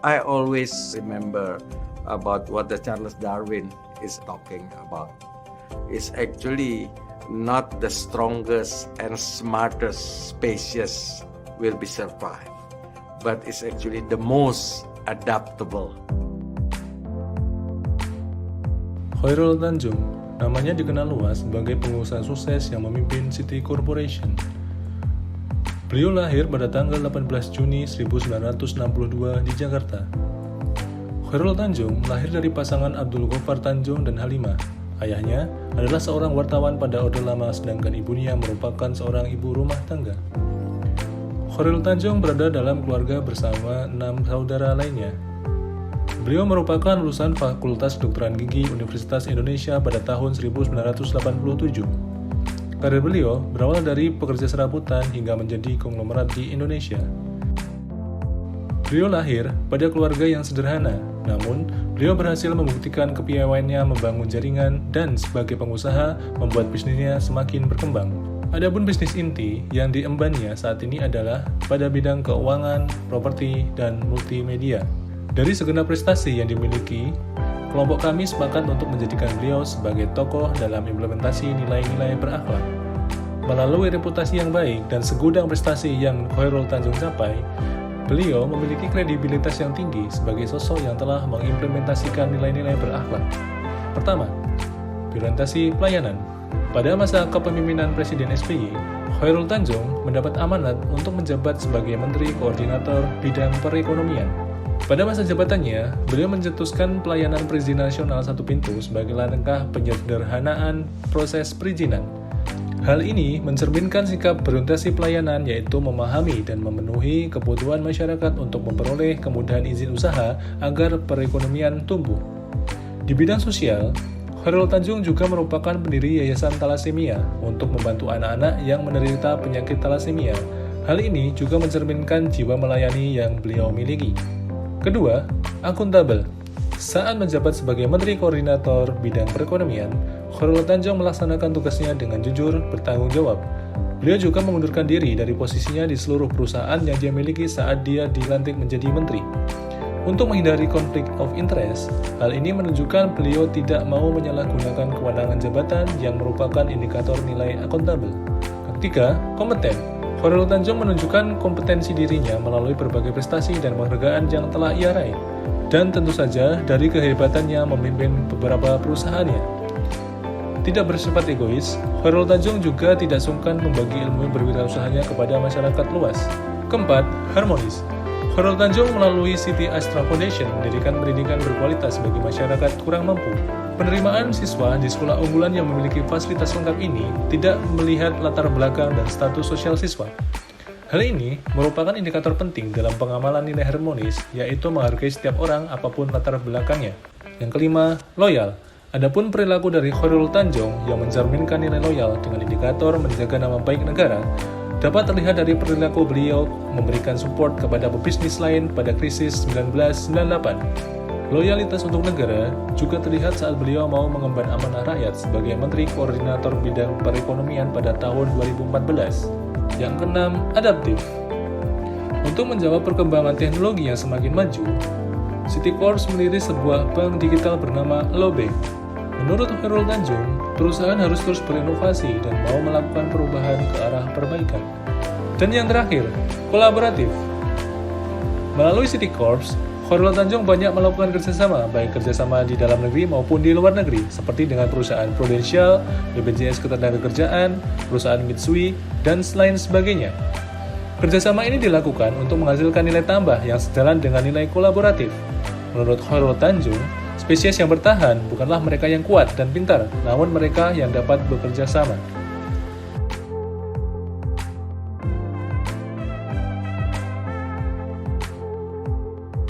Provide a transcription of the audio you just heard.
I always remember about what the Charles Darwin is talking about. It's actually not the strongest and smartest species will be survive, but it's actually the most adaptable. Khairul Tanjung, namanya dikenal luas sebagai pengusaha sukses yang memimpin City Corporation. Beliau lahir pada tanggal 18 Juni 1962 di Jakarta. Khairul Tanjung lahir dari pasangan Abdul Ghaffar Tanjung dan Halimah. Ayahnya adalah seorang wartawan pada Orde Lama, sedangkan ibunya merupakan seorang ibu rumah tangga. Khairul Tanjung berada dalam keluarga bersama 6 saudara lainnya. Beliau merupakan lulusan Fakultas Kedokteran Gigi Universitas Indonesia pada tahun 1987. Karir beliau berawal dari pekerja serabutan hingga menjadi konglomerat di Indonesia. Beliau lahir pada keluarga yang sederhana, namun beliau berhasil membuktikan kepiawaiannya membangun jaringan dan sebagai pengusaha membuat bisnisnya semakin berkembang. Adapun bisnis inti yang diembannya saat ini adalah pada bidang keuangan, properti, dan multimedia. Dari segenap prestasi yang dimiliki, kelompok kami sepakat untuk menjadikan beliau sebagai tokoh dalam implementasi nilai-nilai berakhlak. Melalui reputasi yang baik dan segudang prestasi yang Khairul Tanjung capai, beliau memiliki kredibilitas yang tinggi sebagai sosok yang telah mengimplementasikan nilai-nilai berakhlak. Pertama, orientasi pelayanan. Pada masa kepemimpinan Presiden SBY, Khairul Tanjung mendapat amanat untuk menjabat sebagai Menteri Koordinator Bidang Perekonomian. Pada masa jabatannya, beliau mencetuskan pelayanan perizinan nasional satu pintu sebagai langkah penyederhanaan proses perizinan. Hal ini mencerminkan sikap berorientasi pelayanan, yaitu memahami dan memenuhi kebutuhan masyarakat untuk memperoleh kemudahan izin usaha agar perekonomian tumbuh. Di bidang sosial, Khairul Tanjung juga merupakan pendiri Yayasan Thalassemia untuk membantu anak-anak yang menderita penyakit thalassemia. Hal ini juga mencerminkan jiwa melayani yang beliau miliki. Kedua, akuntabel. Saat menjabat sebagai Menteri Koordinator Bidang Perekonomian, Khairul Tanjung melaksanakan tugasnya dengan jujur, bertanggung jawab. Beliau juga mengundurkan diri dari posisinya di seluruh perusahaan yang dia miliki saat dia dilantik menjadi menteri. Untuk menghindari konflik of interest, hal ini menunjukkan beliau tidak mau menyalahgunakan kewenangan jabatan yang merupakan indikator nilai akuntabel. Ketiga, kompeten. Khairul Tanjung menunjukkan kompetensi dirinya melalui berbagai prestasi dan penghargaan yang telah ia raih. Dan tentu saja dari kehebatannya memimpin beberapa perusahaannya. Tidak bersifat egois, Khairul Tanjung juga tidak sungkan membagi ilmu berwirausahanya kepada masyarakat luas. Keempat, harmonis. Khairul Tanjung melalui City Astra Foundation mendirikan pendidikan berkualitas bagi masyarakat kurang mampu. Penerimaan siswa di sekolah unggulan yang memiliki fasilitas lengkap ini tidak melihat latar belakang dan status sosial siswa. Hal ini merupakan indikator penting dalam pengamalan nilai harmonis, yaitu menghargai setiap orang apapun latar belakangnya. Yang kelima, loyal. Adapun perilaku dari Khairul Tanjung yang mencerminkan nilai loyal dengan indikator menjaga nama baik negara, dapat terlihat dari perilaku beliau memberikan support kepada pebisnis lain pada krisis 1998. Loyalitas untuk negara juga terlihat saat beliau mau mengemban amanah rakyat sebagai Menteri Koordinator Bidang Perekonomian pada tahun 2014. Yang keenam, adaptif. Untuk menjawab perkembangan teknologi yang semakin maju, City Corp mendirikan sebuah bank digital bernama Lobe. Menurut Khairul Tanjung, perusahaan harus terus berinovasi dan mau melakukan perubahan ke arah perbaikan. Dan yang terakhir, kolaboratif. Melalui City Corp, Khairul Tanjung banyak melakukan kerjasama, baik kerjasama di dalam negeri maupun di luar negeri, seperti dengan perusahaan Prudential, BPJS Ketenagakerjaan, perusahaan Mitsui, dan lain sebagainya. Kerjasama ini dilakukan untuk menghasilkan nilai tambah yang sejalan dengan nilai kolaboratif. Menurut Khairul Tanjung, spesies yang bertahan bukanlah mereka yang kuat dan pintar, namun mereka yang dapat bekerja sama.